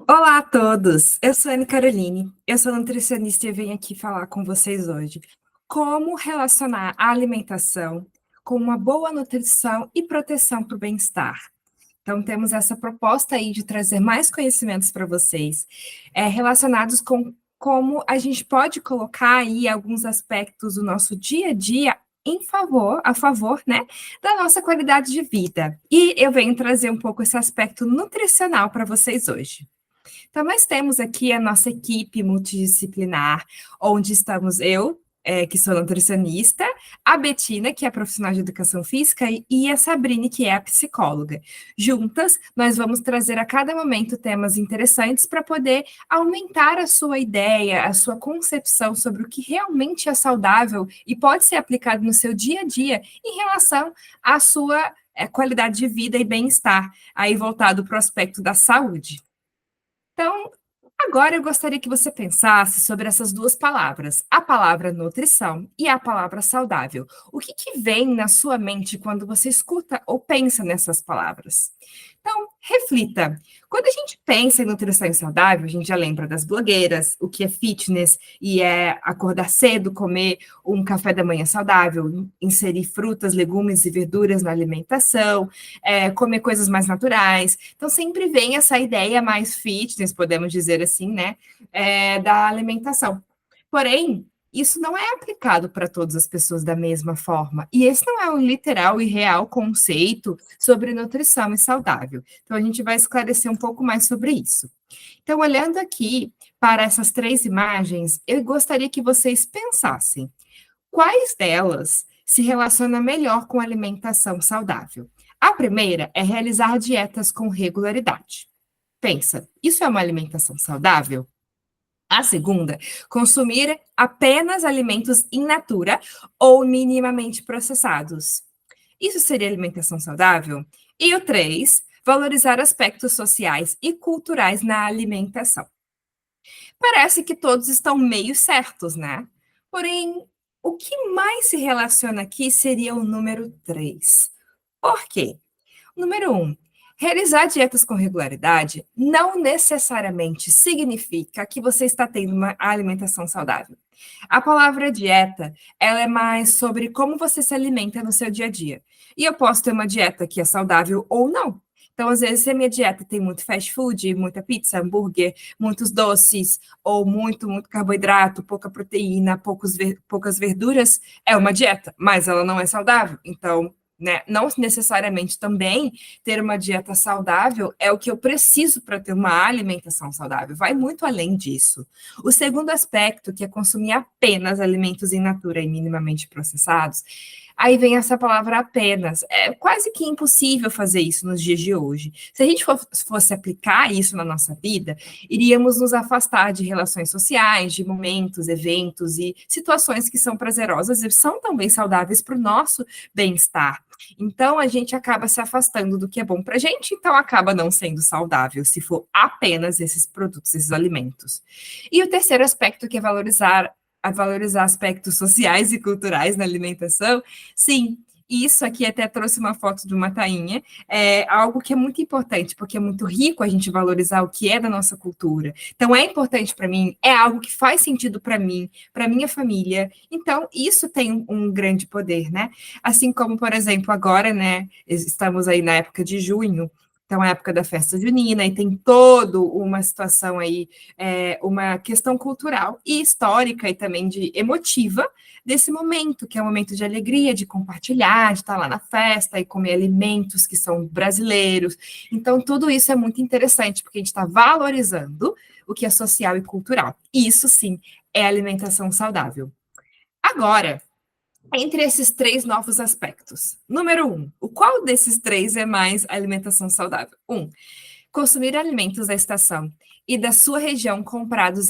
Olá a todos, eu sou a Anne Caroline, eu sou nutricionista e venho aqui falar com vocês hoje como relacionar a alimentação com uma boa nutrição e proteção para o bem-estar. Então, temos essa proposta aí de trazer mais conhecimentos para vocês, relacionados com como a gente pode colocar aí alguns aspectos do nosso dia a dia a favor, né, da nossa qualidade de vida. E eu venho trazer um pouco esse aspecto nutricional para vocês hoje. Então, nós temos aqui a nossa equipe multidisciplinar, onde estamos eu, que sou nutricionista, a Betina, que é profissional de educação física, e a Sabrine, que é a psicóloga. Juntas, nós vamos trazer a cada momento temas interessantes para poder aumentar a sua ideia, a sua concepção sobre o que realmente é saudável e pode ser aplicado no seu dia a dia em relação à sua qualidade de vida e bem-estar, aí voltado para o aspecto da saúde. Então, agora eu gostaria que você pensasse sobre essas duas palavras, a palavra nutrição e a palavra saudável. O que vem na sua mente quando você escuta ou pensa nessas palavras? Então, reflita. Quando a gente pensa em nutrição saudável, a gente já lembra das blogueiras, o que é fitness e é acordar cedo, comer um café da manhã saudável, inserir frutas, legumes e verduras na alimentação, comer coisas mais naturais. Então, sempre vem essa ideia mais fitness, podemos dizer assim, né, da alimentação. Porém, isso não é aplicado para todas as pessoas da mesma forma. E esse não é um literal e real conceito sobre nutrição e saudável. Então, a gente vai esclarecer um pouco mais sobre isso. Então, olhando aqui para essas três imagens, eu gostaria que vocês pensassem quais delas se relaciona melhor com alimentação saudável. A primeira é realizar dietas com regularidade. Pensa, isso é uma alimentação saudável? A segunda, consumir apenas alimentos in natura ou minimamente processados. Isso seria alimentação saudável? E o três, valorizar aspectos sociais e culturais na alimentação. Parece que todos estão meio certos, né? Porém, o que mais se relaciona aqui seria o número 3. Por quê? Número 1. Realizar dietas com regularidade não necessariamente significa que você está tendo uma alimentação saudável. A palavra dieta, ela é mais sobre como você se alimenta no seu dia a dia. E eu posso ter uma dieta que é saudável ou não. Então, às vezes, se a minha dieta tem muito fast food, muita pizza, hambúrguer, muitos doces, ou muito carboidrato, pouca proteína, poucas verduras, é uma dieta, mas ela não é saudável. Então, né, não necessariamente também ter uma dieta saudável é o que eu preciso para ter uma alimentação saudável. Vai muito além disso. O segundo aspecto, que é consumir apenas alimentos in natura e minimamente processados, aí vem essa palavra apenas. É quase que impossível fazer isso nos dias de hoje. Se a gente fosse aplicar isso na nossa vida, iríamos nos afastar de relações sociais, de momentos, eventos e situações que são prazerosas e são também saudáveis para o nosso bem-estar. Então, a gente acaba se afastando do que é bom para a gente, então acaba não sendo saudável, se for apenas esses produtos, esses alimentos. E o terceiro aspecto, que é valorizar aspectos sociais e culturais na alimentação, sim, isso aqui até trouxe uma foto de uma tainha, é algo que é muito importante, porque é muito rico a gente valorizar o que é da nossa cultura. Então, é importante para mim, é algo que faz sentido para mim, para minha família. Então, isso tem um grande poder, né? Assim como, por exemplo, agora, né, estamos aí na época de junho, então é a época da festa junina, e tem toda uma situação aí, uma questão cultural e histórica e também de emotiva desse momento, que é um momento de alegria, de compartilhar, de estar lá na festa e comer alimentos que são brasileiros. Então, tudo isso é muito interessante, porque a gente está valorizando o que é social e cultural. E isso, sim, é alimentação saudável. Agora, entre esses três novos aspectos. Número 1, o qual desses três é mais alimentação saudável? 1, consumir alimentos da estação e da sua região comprados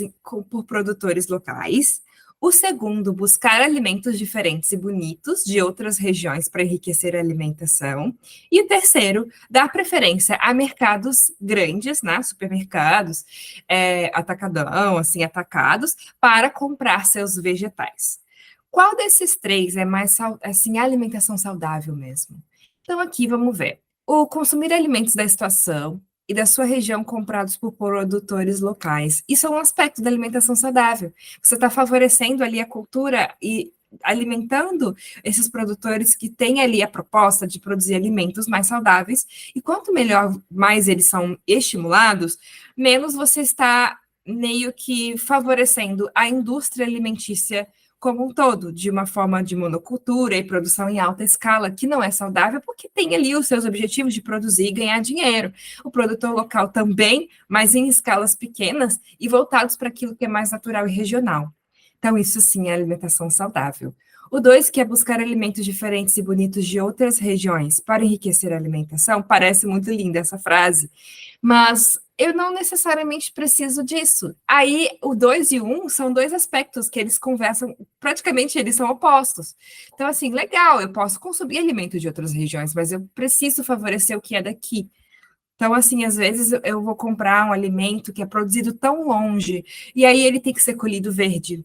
por produtores locais. O segundo, buscar alimentos diferentes e bonitos de outras regiões para enriquecer a alimentação. E o terceiro, dar preferência a mercados grandes, né, supermercados, atacadão, assim, atacados, para comprar seus vegetais. Qual desses três é mais, assim, alimentação saudável mesmo? Então, aqui vamos ver. O consumir alimentos da estação, e da sua região comprados por produtores locais. Isso é um aspecto da alimentação saudável. Você está favorecendo ali a cultura e alimentando esses produtores que têm ali a proposta de produzir alimentos mais saudáveis, e quanto melhor, mais eles são estimulados, menos você está meio que favorecendo a indústria alimentícia como um todo, de uma forma de monocultura e produção em alta escala, que não é saudável, porque tem ali os seus objetivos de produzir e ganhar dinheiro. O produtor local também, mas em escalas pequenas e voltados para aquilo que é mais natural e regional. Então, isso sim é alimentação saudável. O 2, que é buscar alimentos diferentes e bonitos de outras regiões para enriquecer a alimentação, parece muito linda essa frase, mas eu não necessariamente preciso disso. Aí, o 2 e o 1 são dois aspectos que eles conversam, praticamente eles são opostos. Então, assim, legal, eu posso consumir alimento de outras regiões, mas eu preciso favorecer o que é daqui. Então, assim, às vezes eu vou comprar um alimento que é produzido tão longe, e aí ele tem que ser colhido verde.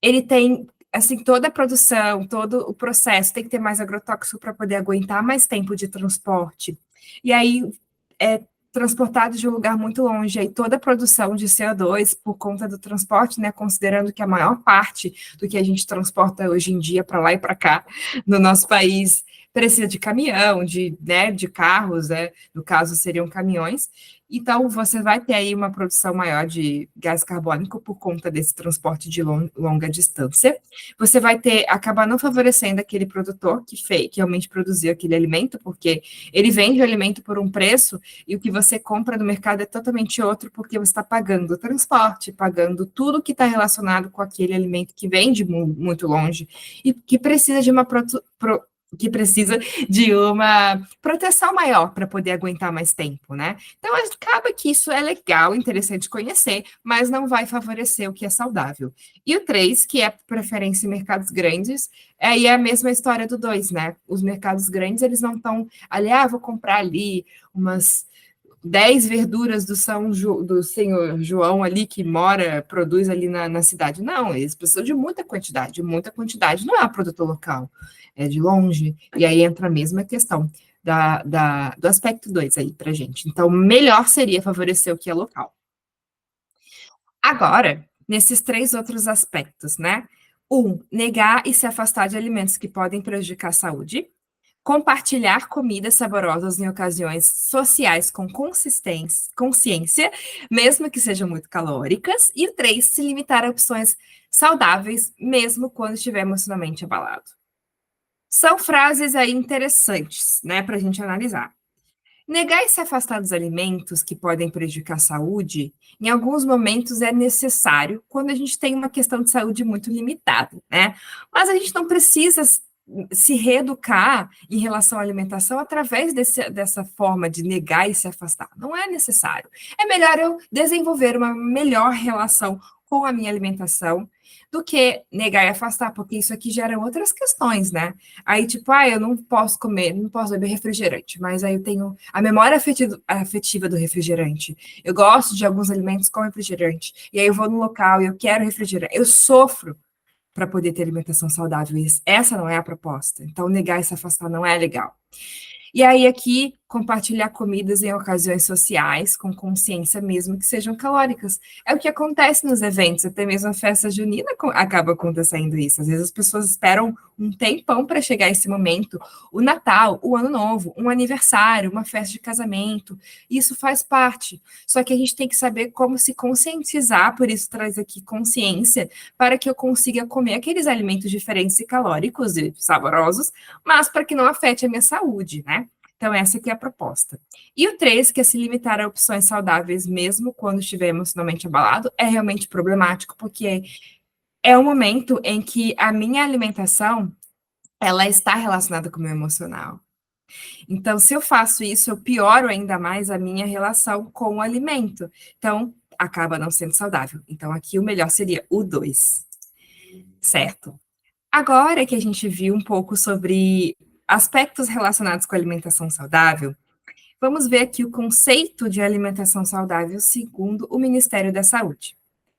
Ele tem, assim, toda a produção, todo o processo, tem que ter mais agrotóxico para poder aguentar mais tempo de transporte. E aí é transportado de um lugar muito longe, aí toda a produção de CO2 por conta do transporte, né, considerando que a maior parte do que a gente transporta hoje em dia para lá e para cá no nosso país precisa de caminhão, de carros, né, no caso seriam caminhões. Então, você vai ter aí uma produção maior de gás carbônico por conta desse transporte de longa distância. Você vai ter, acabar não favorecendo aquele produtor que realmente produziu aquele alimento, porque ele vende o alimento por um preço e o que você compra no mercado é totalmente outro, porque você está pagando o transporte, pagando tudo que está relacionado com aquele alimento que vem de muito longe e que precisa de uma que precisa de uma proteção maior para poder aguentar mais tempo, né? Então, acaba que isso é legal, interessante conhecer, mas não vai favorecer o que é saudável. E o 3, que é preferência em mercados grandes, aí é a mesma história do 2, né? Os mercados grandes, eles não estão ali, vou comprar ali umas 10 verduras do senhor João ali, que mora, produz ali na cidade. Não, eles precisam de muita quantidade. Muita quantidade não é produto local, é de longe. E aí entra a mesma questão do aspecto 2 aí para gente. Então, melhor seria favorecer o que é local. Agora, nesses 3 outros aspectos, né? 1, negar e se afastar de alimentos que podem prejudicar a saúde. Compartilhar comidas saborosas em ocasiões sociais com consciência, mesmo que sejam muito calóricas. E 3, se limitar a opções saudáveis, mesmo quando estiver emocionalmente abalado. São frases aí interessantes, né, para a gente analisar. Negar e se afastar dos alimentos que podem prejudicar a saúde, em alguns momentos é necessário quando a gente tem uma questão de saúde muito limitada, né? Mas a gente não precisa se reeducar em relação à alimentação através dessa forma de negar e se afastar. Não é necessário. É melhor eu desenvolver uma melhor relação com a minha alimentação do que negar e afastar, porque isso aqui gera outras questões, né? Aí, tipo, eu não posso comer, não posso beber refrigerante, mas aí eu tenho a memória afetiva do refrigerante. Eu gosto de alguns alimentos com refrigerante. E aí eu vou no local e eu quero refrigerante. Eu sofro para poder ter alimentação saudável. Essa não é a proposta. Então, negar e se afastar não é legal. E aí, aqui, compartilhar comidas em ocasiões sociais, com consciência mesmo que sejam calóricas. É o que acontece nos eventos, até mesmo a festa junina acaba acontecendo isso. Às vezes as pessoas esperam um tempão para chegar esse momento. O Natal, o Ano Novo, um aniversário, uma festa de casamento, isso faz parte. Só que a gente tem que saber como se conscientizar, por isso traz aqui consciência, para que eu consiga comer aqueles alimentos diferentes e calóricos e saborosos, mas para que não afete a minha saúde, né? Então, essa aqui é a proposta. E o 3, que é se limitar a opções saudáveis, mesmo quando estiver emocionalmente abalado, é realmente problemático, porque é um momento em que a minha alimentação, ela está relacionada com o meu emocional. Então, se eu faço isso, eu pioro ainda mais a minha relação com o alimento. Então, acaba não sendo saudável. Então, aqui o melhor seria o 2, certo? Agora que a gente viu um pouco sobre aspectos relacionados com a alimentação saudável, vamos ver aqui o conceito de alimentação saudável segundo o Ministério da Saúde.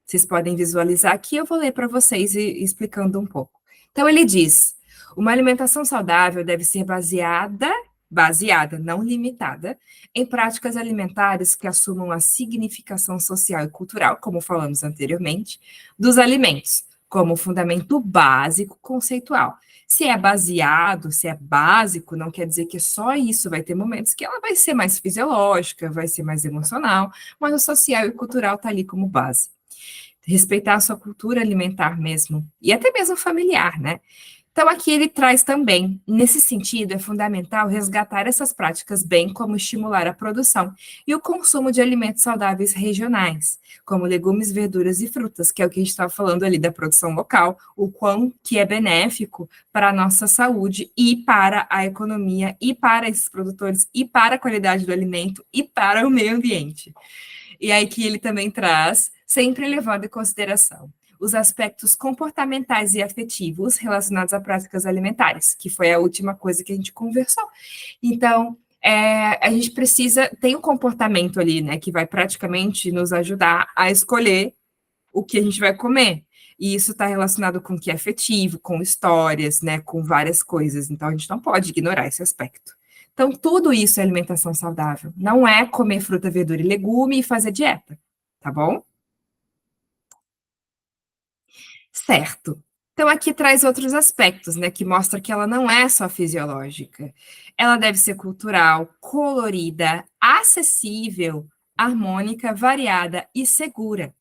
Vocês podem visualizar aqui, eu vou ler para vocês explicando um pouco. Então, ele diz: uma alimentação saudável deve ser baseada baseada, não limitada, em práticas alimentares que assumam a significação social e cultural, como falamos anteriormente, dos alimentos, como fundamento básico conceitual. Se é baseado, se é básico, não quer dizer que só isso. Vai ter momentos que ela vai ser mais fisiológica, vai ser mais emocional, mas o social e cultural está ali como base. Respeitar a sua cultura alimentar mesmo, e até mesmo familiar, né? Então, aqui ele traz também, nesse sentido, é fundamental resgatar essas práticas, bem como estimular a produção e o consumo de alimentos saudáveis regionais, como legumes, verduras e frutas, que é o que a gente estava falando ali da produção local, o quão que é benéfico para a nossa saúde e para a economia e para esses produtores e para a qualidade do alimento e para o meio ambiente. E aí que ele também traz, sempre levando em consideração os aspectos comportamentais e afetivos relacionados a práticas alimentares, que foi a última coisa que a gente conversou. Então, a gente precisa, tem um comportamento ali, né, que vai praticamente nos ajudar a escolher o que a gente vai comer. E isso está relacionado com o que é afetivo, com histórias, né, com várias coisas. Então, a gente não pode ignorar esse aspecto. Então, tudo isso é alimentação saudável. Não é comer fruta, verdura e legume e fazer dieta, tá bom? Certo. Então, aqui traz outros aspectos, né, que mostra que ela não é só fisiológica. Ela deve ser cultural, colorida, acessível, harmônica, variada e segura.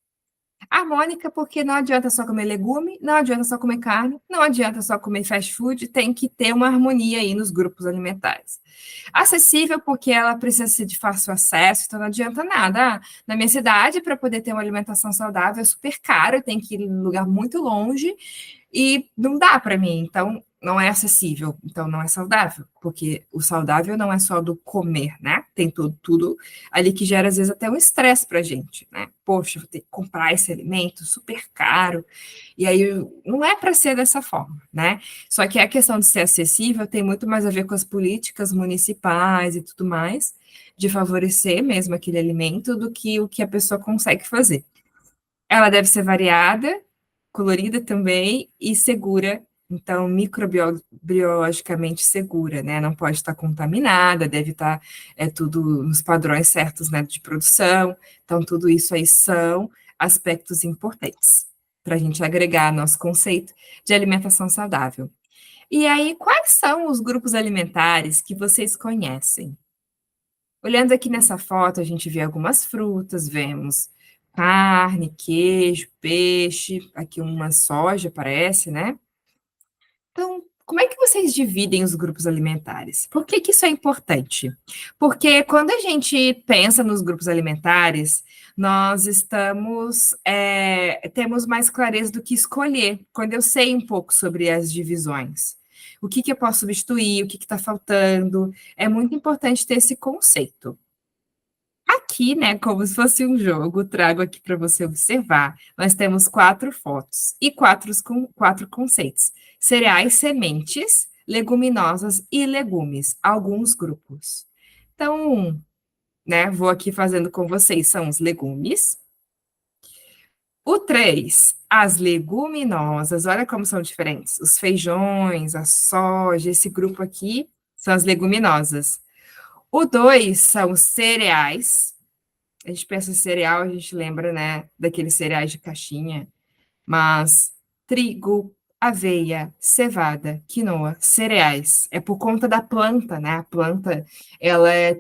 Harmônica, porque não adianta só comer legume, não adianta só comer carne, não adianta só comer fast food, tem que ter uma harmonia aí nos grupos alimentares. Acessível, porque ela precisa ser de fácil acesso, então não adianta nada. Ah, na minha cidade, para poder ter uma alimentação saudável, é super caro, tem que ir em um lugar muito longe e não dá para mim. Então, não é acessível, então não é saudável, porque o saudável não é só do comer, né? Tem tudo ali que gera, às vezes, até um estresse para a gente, né? Poxa, vou ter que comprar esse alimento super caro, e aí não é para ser dessa forma, né? Só que a questão de ser acessível tem muito mais a ver com as políticas municipais e tudo mais, de favorecer mesmo aquele alimento, do que o que a pessoa consegue fazer. Ela deve ser variada, colorida também e segura, então microbiologicamente segura, né? Não pode estar contaminada, deve estar tudo nos padrões certos, né, de produção. Então, tudo isso aí são aspectos importantes para a gente agregar nosso conceito de alimentação saudável. E aí, quais são os grupos alimentares que vocês conhecem? Olhando aqui nessa foto, a gente vê algumas frutas, vemos carne, queijo, peixe, aqui uma soja, parece, né? Então, como é que vocês dividem os grupos alimentares? Por que que isso é importante? Porque quando a gente pensa nos grupos alimentares, nós temos mais clareza do que escolher, quando eu sei um pouco sobre as divisões. O que que eu posso substituir, o que está faltando, é muito importante ter esse conceito. Aqui, né, como se fosse um jogo, trago aqui para você observar. Nós temos quatro fotos e quatro conceitos: cereais, sementes, leguminosas e legumes, alguns grupos. Então, né, vou aqui fazendo com vocês, são os legumes. O 3, as leguminosas, olha como são diferentes. Os feijões, a soja, esse grupo aqui são as leguminosas. O 2 são os cereais. A gente pensa em cereal, a gente lembra, né, daqueles cereais de caixinha, mas trigo, aveia, cevada, quinoa, cereais, é por conta da planta, né? A planta,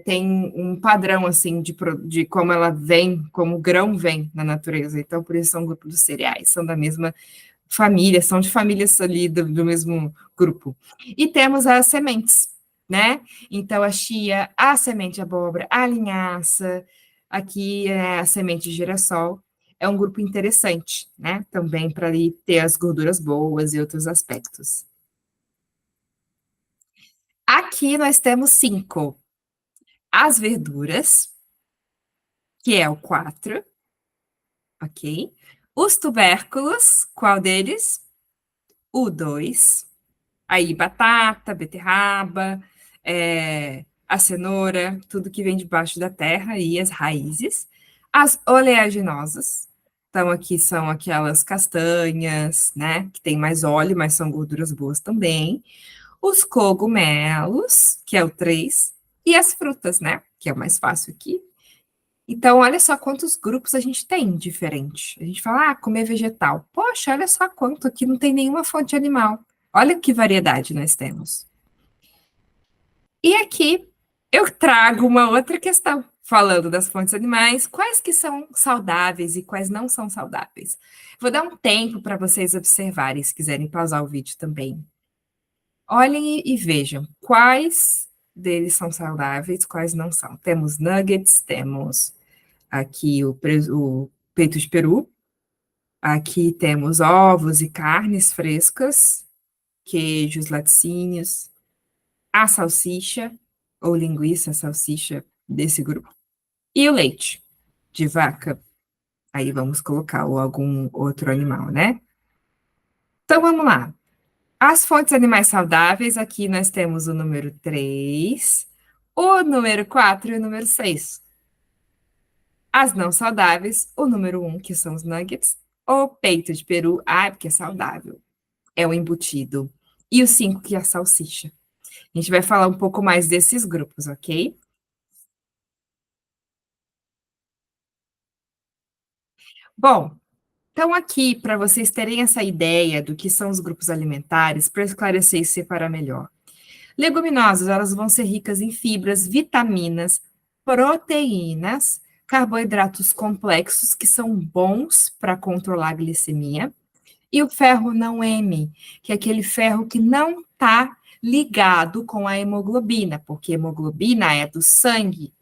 tem um padrão, assim, de como ela vem, como o grão vem na natureza, então por isso são um grupo dos cereais, são da mesma família, são de famílias ali do mesmo grupo. E temos as sementes, né? Então, a chia, a semente de abóbora, a linhaça, aqui é a semente de girassol, é um grupo interessante, né? Também para ali ter as gorduras boas e outros aspectos. Aqui nós temos 5. As verduras, que é o 4, ok? Os tubérculos, qual deles? O 2. Aí, batata, beterraba, a cenoura, tudo que vem debaixo da terra e as raízes. As oleaginosas, então aqui são aquelas castanhas, né, que tem mais óleo, mas são gorduras boas também. os cogumelos, que é o 3, e as frutas, né? Que é o mais fácil aqui. Então, olha só quantos grupos a gente tem diferente. A gente fala, comer vegetal. Poxa, olha só quanto aqui não tem nenhuma fonte animal. Olha que variedade nós temos. E aqui eu trago uma outra questão, falando das fontes animais, quais que são saudáveis e quais não são saudáveis. Vou dar um tempo para vocês observarem, se quiserem pausar o vídeo também. Olhem e vejam quais deles são saudáveis, quais não são. Temos nuggets, temos aqui o peito de peru, aqui temos ovos e carnes frescas, queijos, laticínios, a salsicha, ou linguiça, salsicha desse grupo, e o leite de vaca. Aí vamos colocar ou algum outro animal, né? Então vamos lá. As fontes animais saudáveis, aqui nós temos o número 3, o número 4 e o número 6. As não saudáveis, o número 1, que são os nuggets, o peito de peru, porque é saudável, é o embutido. E o 5, que é a salsicha. A gente vai falar um pouco mais desses grupos, ok? Bom, então aqui, para vocês terem essa ideia do que são os grupos alimentares, para esclarecer e separar melhor. Leguminosas, elas vão ser ricas em fibras, vitaminas, proteínas, carboidratos complexos, que são bons para controlar a glicemia, e o ferro não M, que é aquele ferro que não está ligado com a hemoglobina, porque hemoglobina é do sangue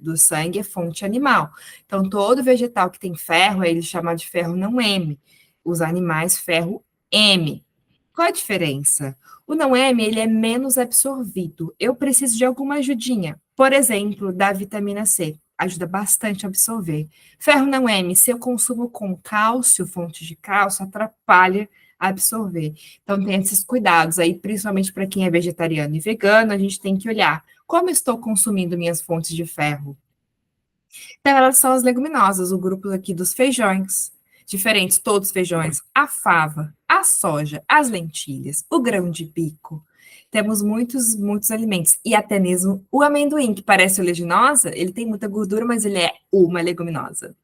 é fonte animal. Então, todo vegetal que tem ferro, ele chama de ferro não M. Os animais, ferro M. Qual a diferença? O não M, ele é menos absorvido. Eu preciso de alguma ajudinha. Por exemplo, da vitamina C. Ajuda bastante a absorver. Ferro não M, se eu consumo com cálcio, fonte de cálcio, atrapalha a absorver. Então, tem esses cuidados aí, principalmente para quem é vegetariano e vegano, a gente tem que olhar como estou consumindo minhas fontes de ferro. Então, elas são as leguminosas, o grupo aqui dos feijões, diferentes, todos os feijões, a fava, a soja, as lentilhas, o grão de bico. Temos muitos, muitos alimentos. E até mesmo o amendoim, que parece oleaginosa, ele tem muita gordura, mas ele é uma leguminosa.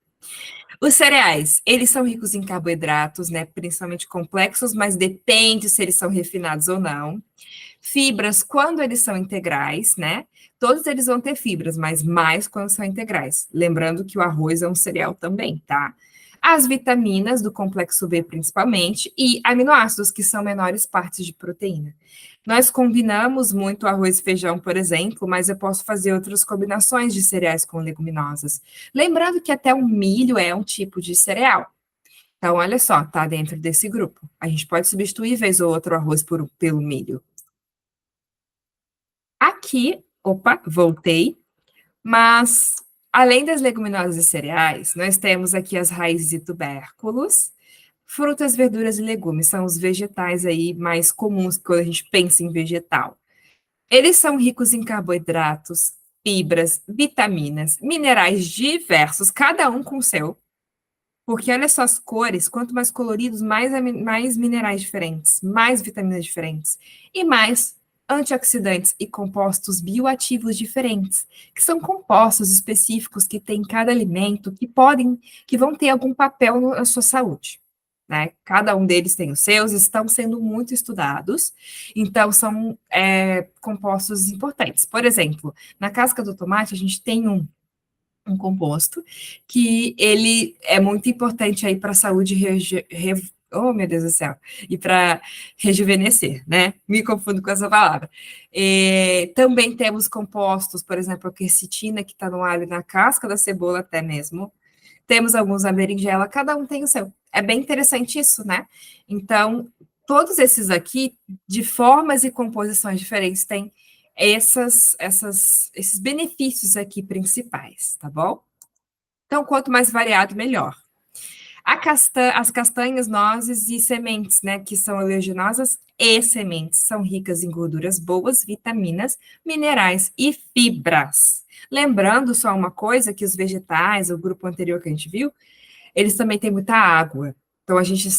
Os cereais, eles são ricos em carboidratos, né? Principalmente complexos, mas depende se eles são refinados ou não. Fibras, quando eles são integrais, né? Todos eles vão ter fibras, mas mais quando são integrais. Lembrando que o arroz é um cereal também, tá? As vitaminas do complexo B, principalmente, e aminoácidos, que são menores partes de proteína. Nós combinamos muito arroz e feijão, por exemplo, mas eu posso fazer outras combinações de cereais com leguminosas. Lembrando que até o milho é um tipo de cereal. Então, olha só, tá dentro desse grupo. A gente pode substituir, vez ou outro, o arroz pelo milho. Aqui, opa, voltei, mas além das leguminosas e cereais, nós temos aqui as raízes e tubérculos, frutas, verduras e legumes, são os vegetais aí mais comuns quando a gente pensa em vegetal. Eles são ricos em carboidratos, fibras, vitaminas, minerais diversos, cada um com o seu. Porque olha só as cores, quanto mais coloridos, mais minerais diferentes, mais vitaminas diferentes e mais antioxidantes e compostos bioativos diferentes, que são compostos específicos que tem em cada alimento que vão ter algum papel na sua saúde. Né? Cada um deles tem os seus, estão sendo muito estudados, então são compostos importantes. Por exemplo, na casca do tomate, a gente tem um composto que ele é muito importante aí para a saúde oh, meu Deus do céu, e para rejuvenescer, né? Me confundo com essa palavra. Também temos compostos, por exemplo, a quercetina, que está no alho, na casca da cebola até mesmo. Temos alguns na berinjela, cada um tem o seu. É bem interessante isso, né? Então, todos esses aqui, de formas e composições diferentes, têm esses benefícios aqui principais, tá bom? Então, quanto mais variado, melhor. As castanhas, nozes e sementes, né, que são oleaginosas e sementes, são ricas em gorduras boas, vitaminas, minerais e fibras. Lembrando só uma coisa, que os vegetais, o grupo anterior que a gente viu, eles também têm muita água. Então, a gente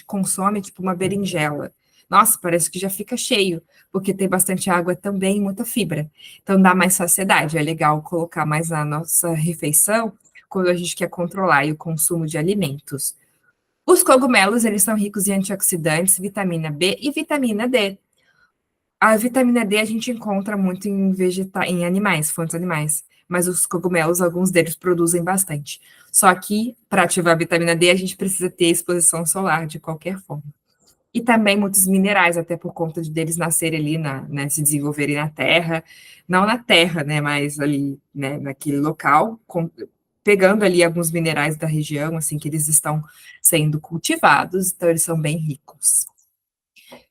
consome tipo uma berinjela. nossa, parece que já fica cheio, porque tem bastante água também e muita fibra. Então dá mais saciedade. É legal colocar mais na nossa refeição quando a gente quer controlar aí o consumo de alimentos. Os cogumelos, eles são ricos em antioxidantes, vitamina B e vitamina D. A vitamina D a gente encontra muito em animais, fontes animais, mas os cogumelos, alguns deles produzem bastante. Só que, para ativar a vitamina D, a gente precisa ter exposição solar de qualquer forma. E também muitos minerais, até por conta de deles nascerem ali, né, se desenvolverem na terra, não na terra, né, mas ali, né, naquele local, pegando ali alguns minerais da região, assim, que eles estão sendo cultivados, então eles são bem ricos.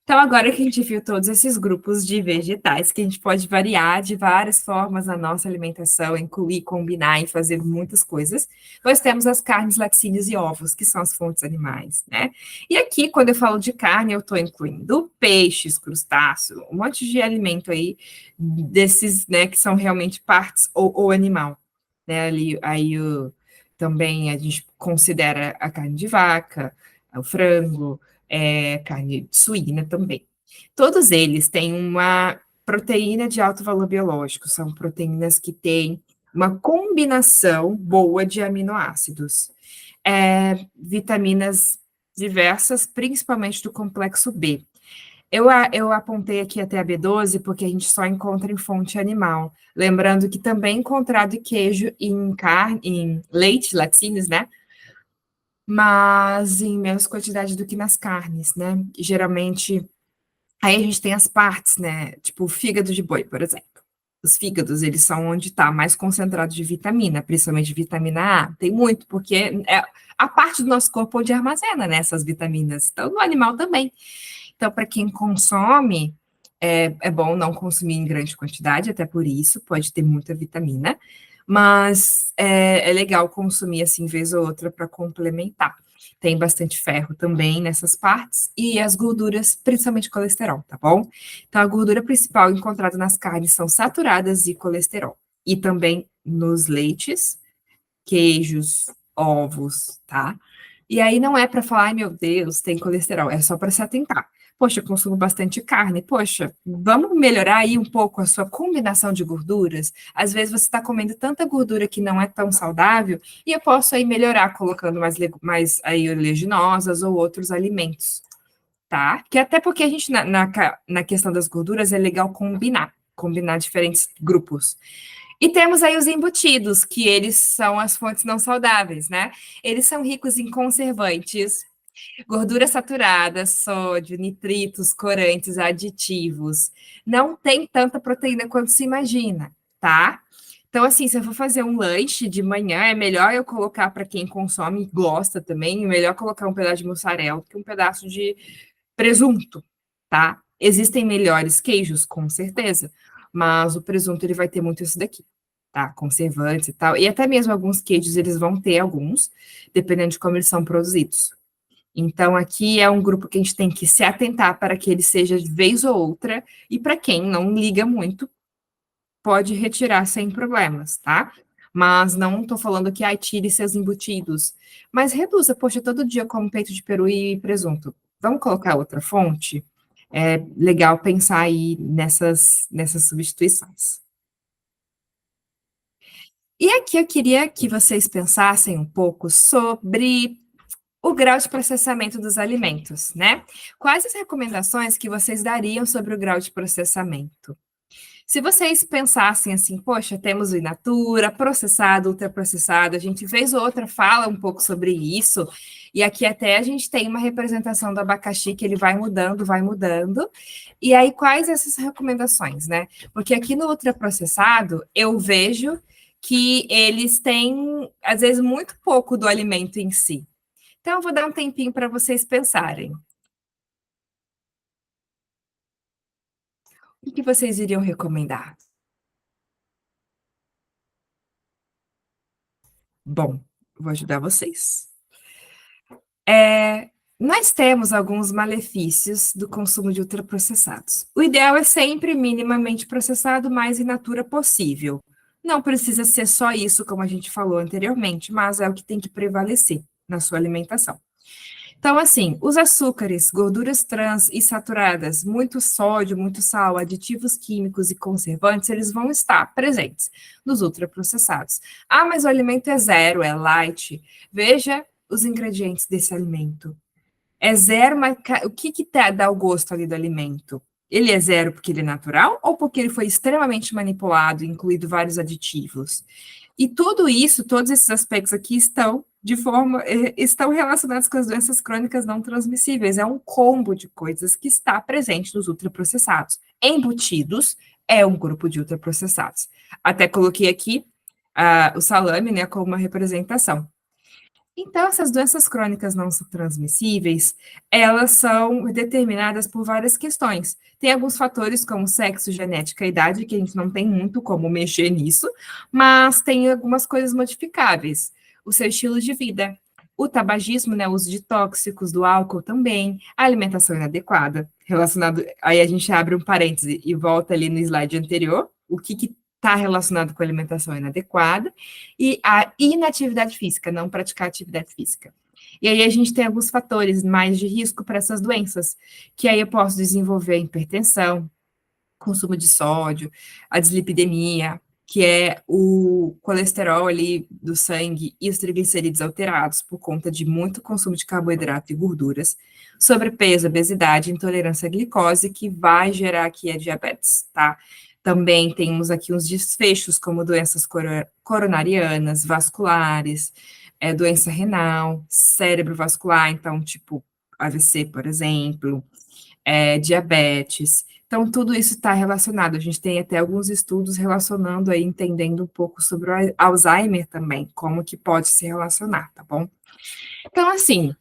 Então, agora que a gente viu todos esses grupos de vegetais, que a gente pode variar de várias formas na nossa alimentação, incluir, combinar e fazer muitas coisas, nós temos as carnes, laticínios e ovos, que são as fontes animais, né? E aqui, quando eu falo de carne, eu estou incluindo peixes, crustáceos, um monte de alimento aí, desses, né, que são realmente partes ou animal, né? Ali, aí também a gente considera a carne de vaca, o frango, carne suína também. Todos eles têm uma proteína de alto valor biológico, são proteínas que têm uma combinação boa de aminoácidos, vitaminas diversas, principalmente do complexo B. Eu apontei aqui até a B12 porque a gente só encontra em fonte animal. Lembrando que também é encontrado queijo em carne, em leite, laticínios, né? Mas em menos quantidade do que nas carnes, né? E, geralmente, aí a gente tem as partes, né? Tipo o fígado de boi, por exemplo. Os fígados, eles são onde está mais concentrado de vitamina, principalmente de vitamina A. Tem muito, porque é a parte do nosso corpo onde armazena, né, essas vitaminas. Então, no animal também. Então, para quem consome, é bom não consumir em grande quantidade, até por isso, pode ter muita vitamina, mas é legal consumir assim, vez ou outra, para complementar. Tem bastante ferro também nessas partes, e as gorduras, principalmente colesterol, tá bom? Então, a gordura principal encontrada nas carnes são saturadas e colesterol, e também nos leites, queijos, ovos, tá? E aí não é para falar, ai meu Deus, tem colesterol, é só para se atentar. Poxa, eu consumo bastante carne. Poxa, vamos melhorar aí um pouco a sua combinação de gorduras? Às vezes você está comendo tanta gordura que não é tão saudável, e eu posso aí melhorar colocando mais aí oleaginosas ou outros alimentos, tá? Que até porque a gente, na questão das gorduras, é legal combinar diferentes grupos. E temos aí os embutidos, que eles são as fontes não saudáveis, né? Eles são ricos em conservantes, gordura saturada, sódio, nitritos, corantes, aditivos. Não tem tanta proteína quanto se imagina, tá? Então, assim, se eu for fazer um lanche de manhã, é melhor eu colocar para quem consome e gosta também, é melhor colocar um pedaço de mussarela do que um pedaço de presunto, tá? Existem melhores queijos, com certeza, mas o presunto ele vai ter muito isso daqui, tá? Conservantes e tal, e até mesmo alguns queijos eles vão ter alguns, dependendo de como eles são produzidos. Então, aqui é um grupo que a gente tem que se atentar para que ele seja de vez ou outra, e para quem não liga muito, pode retirar sem problemas, tá? Mas não estou falando que tire seus embutidos, mas reduza, poxa, todo dia eu como peito de peru e presunto. Vamos colocar outra fonte? É legal pensar aí nessas substituições. E aqui eu queria que vocês pensassem um pouco sobre o grau de processamento dos alimentos, né? Quais as recomendações que vocês dariam sobre o grau de processamento? Se vocês pensassem assim, poxa, temos o in natura, processado, ultraprocessado, a gente vez ou outra fala um pouco sobre isso, e aqui até a gente tem uma representação do abacaxi que ele vai mudando, e aí quais essas recomendações, né? Porque aqui no ultraprocessado eu vejo que eles têm, às vezes, muito pouco do alimento em si. Então, eu vou dar um tempinho para vocês pensarem. O que vocês iriam recomendar? Bom, vou ajudar vocês. Nós temos alguns malefícios do consumo de ultraprocessados. O ideal é sempre minimamente processado, o mais in natura possível. Não precisa ser só isso, como a gente falou anteriormente, mas é o que tem que prevalecer na sua alimentação. Então, assim, os açúcares, gorduras trans e saturadas, muito sódio, muito sal, aditivos químicos e conservantes, eles vão estar presentes nos ultraprocessados. Ah, mas o alimento é zero, é light. Veja os ingredientes desse alimento. É zero, mas o que dá o gosto ali do alimento? Ele é zero porque ele é natural ou porque ele foi extremamente manipulado, incluído vários aditivos? E tudo isso, todos esses aspectos aqui estão relacionados com as doenças crônicas não transmissíveis. É um combo de coisas que está presente nos ultraprocessados. Embutidos é um grupo de ultraprocessados. Até coloquei aqui o salame, né, como uma representação. Então, essas doenças crônicas não transmissíveis, elas são determinadas por várias questões. Tem alguns fatores, como sexo, genética e idade, que a gente não tem muito como mexer nisso, mas tem algumas coisas modificáveis. O seu estilo de vida, o tabagismo, né, o uso de tóxicos, do álcool também, a alimentação inadequada, relacionado, aí a gente abre um parêntese e volta ali no slide anterior, o que está relacionado com a alimentação inadequada, e a inatividade física, não praticar atividade física. E aí a gente tem alguns fatores mais de risco para essas doenças, que aí eu posso desenvolver a hipertensão, consumo de sódio, a dislipidemia, que é o colesterol ali do sangue e os triglicerídeos alterados por conta de muito consumo de carboidrato e gorduras, sobrepeso, obesidade, intolerância à glicose, que vai gerar aqui a diabetes, tá? Também temos aqui uns desfechos como doenças coronarianas, vasculares, doença renal, cérebro vascular, então, tipo AVC, por exemplo, diabetes. Então, tudo isso está relacionado. A gente tem até alguns estudos relacionando aí, entendendo um pouco sobre o Alzheimer também, como que pode se relacionar, tá bom? Então, assim,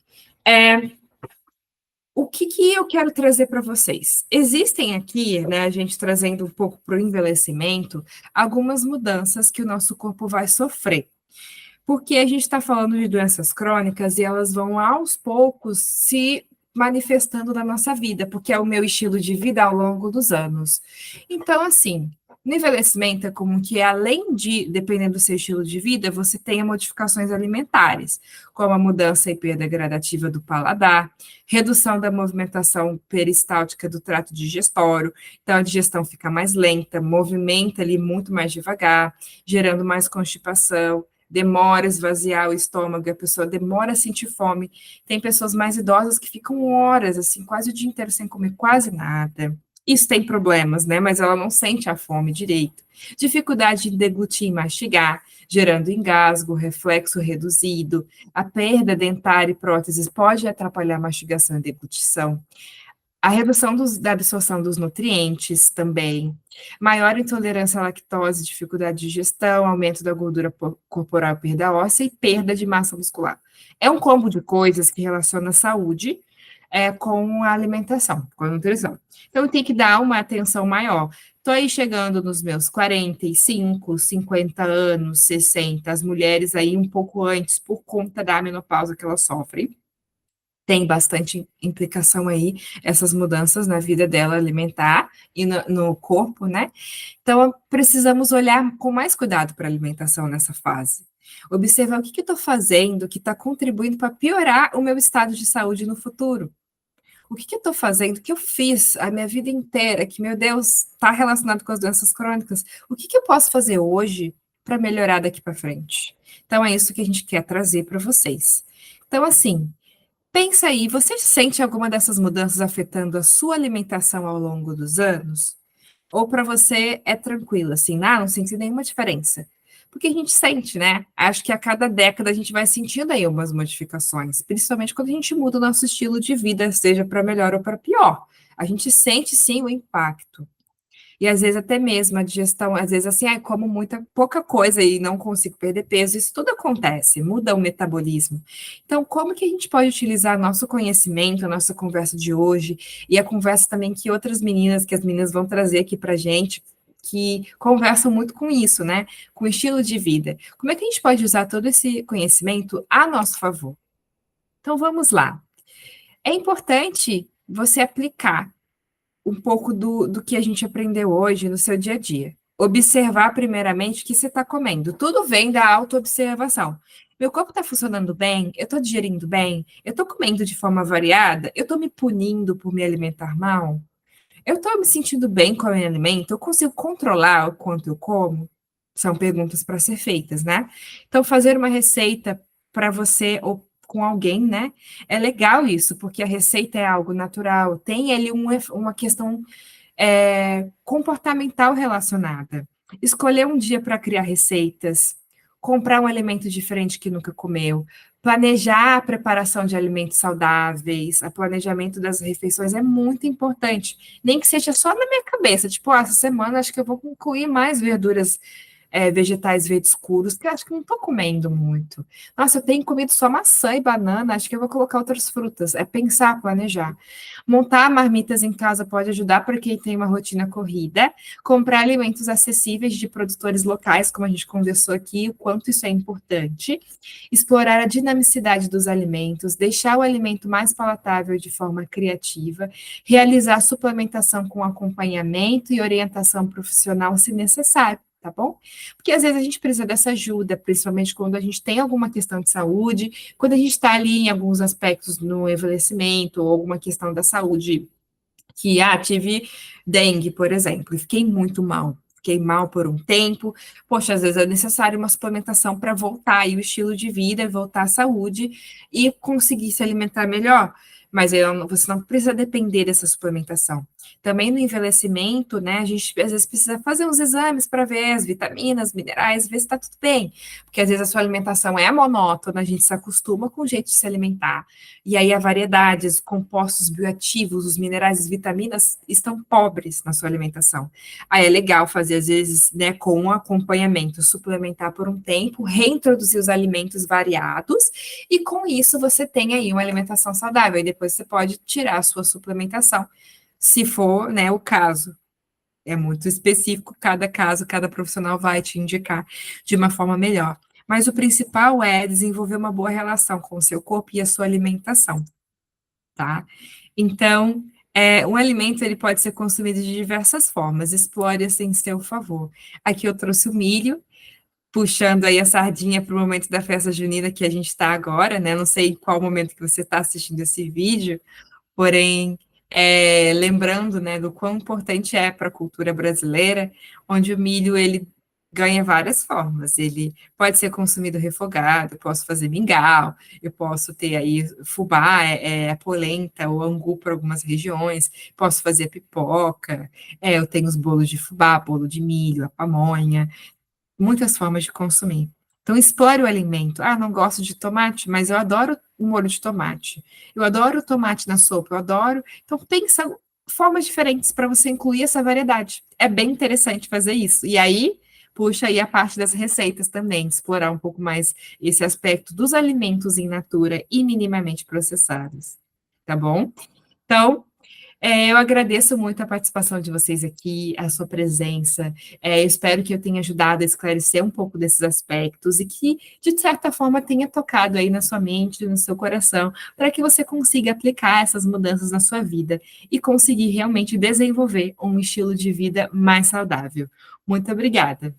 o que eu quero trazer para vocês? Existem aqui, né, a gente trazendo um pouco para o envelhecimento, algumas mudanças que o nosso corpo vai sofrer. Porque a gente está falando de doenças crônicas e elas vão aos poucos se manifestando na nossa vida, porque é o meu estilo de vida ao longo dos anos. Então, assim, no envelhecimento é comum que, além de, dependendo do seu estilo de vida, você tenha modificações alimentares, como a mudança e perda gradativa do paladar, redução da movimentação peristáltica do trato digestório, então a digestão fica mais lenta, movimenta ali muito mais devagar, gerando mais constipação, demora a esvaziar o estômago, a pessoa demora a sentir fome. Tem pessoas mais idosas que ficam horas, assim, quase o dia inteiro sem comer quase nada. Isso tem problemas, né? Mas ela não sente a fome direito. Dificuldade de deglutir e mastigar, gerando engasgo, reflexo reduzido. A perda dentária e próteses pode atrapalhar a mastigação e deglutição. A redução da absorção dos nutrientes também, maior intolerância à lactose, dificuldade de digestão, aumento da gordura corporal, perda óssea e perda de massa muscular. É um combo de coisas que relaciona a saúde com a alimentação, com a nutrição. Então, tem que dar uma atenção maior. Estou aí chegando nos meus 45, 50 anos, 60, as mulheres aí um pouco antes, por conta da menopausa que elas sofrem, tem bastante implicação aí, essas mudanças na vida dela alimentar e no corpo, né? Então, precisamos olhar com mais cuidado para a alimentação nessa fase. Observar o que eu estou fazendo que está contribuindo para piorar o meu estado de saúde no futuro. O que eu estou fazendo, o que eu fiz a minha vida inteira, que, meu Deus, está relacionado com as doenças crônicas, o que eu posso fazer hoje para melhorar daqui para frente? Então, é isso que a gente quer trazer para vocês. Então, assim, pensa aí, você sente alguma dessas mudanças afetando a sua alimentação ao longo dos anos? Ou para você é tranquilo, assim, não senti nenhuma diferença? Porque a gente sente, né? Acho que a cada década a gente vai sentindo aí umas modificações, principalmente quando a gente muda o nosso estilo de vida, seja para melhor ou para pior. A gente sente sim o impacto. E às vezes até mesmo a digestão, às vezes assim, como muita pouca coisa e não consigo perder peso, isso tudo acontece, muda o metabolismo. Então, como que a gente pode utilizar nosso conhecimento, a nossa conversa de hoje e a conversa também que outras meninas, que as meninas vão trazer aqui para gente, que conversam muito com isso, né? Com estilo de vida. Como é que a gente pode usar todo esse conhecimento a nosso favor? Então, vamos lá. É importante você aplicar um pouco do que a gente aprendeu hoje no seu dia a dia. Observar, primeiramente, o que você está comendo. Tudo vem da autoobservação. Meu corpo está funcionando bem? Eu estou digerindo bem? Eu estou comendo de forma variada? Eu estou me punindo por me alimentar mal? Eu estou me sentindo bem com o meu alimento? Eu consigo controlar o quanto eu como? São perguntas para ser feitas, né? Então, fazer uma receita para você ou com alguém, né? É legal isso, porque a receita é algo natural, tem ali uma questão comportamental relacionada. Escolher um dia para criar receitas, comprar um alimento diferente que nunca comeu, planejar a preparação de alimentos saudáveis, o planejamento das refeições é muito importante. Nem que seja só na minha cabeça, tipo, essa semana acho que eu vou incluir mais verduras vegetais verdes escuros, que eu acho que não estou comendo muito. Nossa, eu tenho comido só maçã e banana, acho que eu vou colocar outras frutas. É pensar, planejar. Montar marmitas em casa pode ajudar para quem tem uma rotina corrida. Comprar alimentos acessíveis de produtores locais, como a gente conversou aqui, o quanto isso é importante. Explorar a dinamicidade dos alimentos, deixar o alimento mais palatável de forma criativa, realizar suplementação com acompanhamento e orientação profissional se necessário. Tá bom? Porque às vezes a gente precisa dessa ajuda, principalmente quando a gente tem alguma questão de saúde, quando a gente está ali em alguns aspectos no envelhecimento, ou alguma questão da saúde, que, tive dengue, por exemplo, e fiquei muito mal. Fiquei mal por um tempo. Poxa, às vezes é necessário uma suplementação para voltar aí o estilo de vida, voltar à saúde e conseguir se alimentar melhor. Mas você não precisa depender dessa suplementação. Também no envelhecimento, né, a gente às vezes precisa fazer uns exames para ver as vitaminas, minerais, ver se está tudo bem. Porque às vezes a sua alimentação é monótona, a gente se acostuma com o jeito de se alimentar. E aí a variedade, os compostos bioativos, os minerais, as vitaminas estão pobres na sua alimentação. Aí é legal fazer, às vezes, né, com um acompanhamento, suplementar por um tempo, reintroduzir os alimentos variados, e com isso você tem aí uma alimentação saudável. E depois você pode tirar a sua suplementação, se for, né, o caso. É muito específico, cada caso, cada profissional vai te indicar de uma forma melhor. Mas o principal é desenvolver uma boa relação com o seu corpo e a sua alimentação, tá? Então, um alimento ele pode ser consumido de diversas formas, explore assim em seu favor. Aqui eu trouxe o milho, puxando aí a sardinha para o momento da festa junina que a gente está agora, né? Não sei em qual momento que você está assistindo esse vídeo, porém, lembrando, né, do quão importante é para a cultura brasileira, onde o milho, ele ganha várias formas, ele pode ser consumido refogado, eu posso fazer mingau, eu posso ter aí fubá, a polenta, ou angu para algumas regiões, posso fazer pipoca, eu tenho os bolos de fubá, bolo de milho, a pamonha, muitas formas de consumir. Então, explore o alimento. Não gosto de tomate, mas eu adoro o molho de tomate. Eu adoro o tomate na sopa, eu adoro. Então, pensa formas diferentes para você incluir essa variedade. É bem interessante fazer isso. E aí, puxa aí a parte das receitas também, explorar um pouco mais esse aspecto dos alimentos in natura e minimamente processados. Tá bom? Então, eu agradeço muito a participação de vocês aqui, a sua presença. Eu espero que eu tenha ajudado a esclarecer um pouco desses aspectos e que, de certa forma, tenha tocado aí na sua mente, no seu coração, para que você consiga aplicar essas mudanças na sua vida e conseguir realmente desenvolver um estilo de vida mais saudável. Muito obrigada.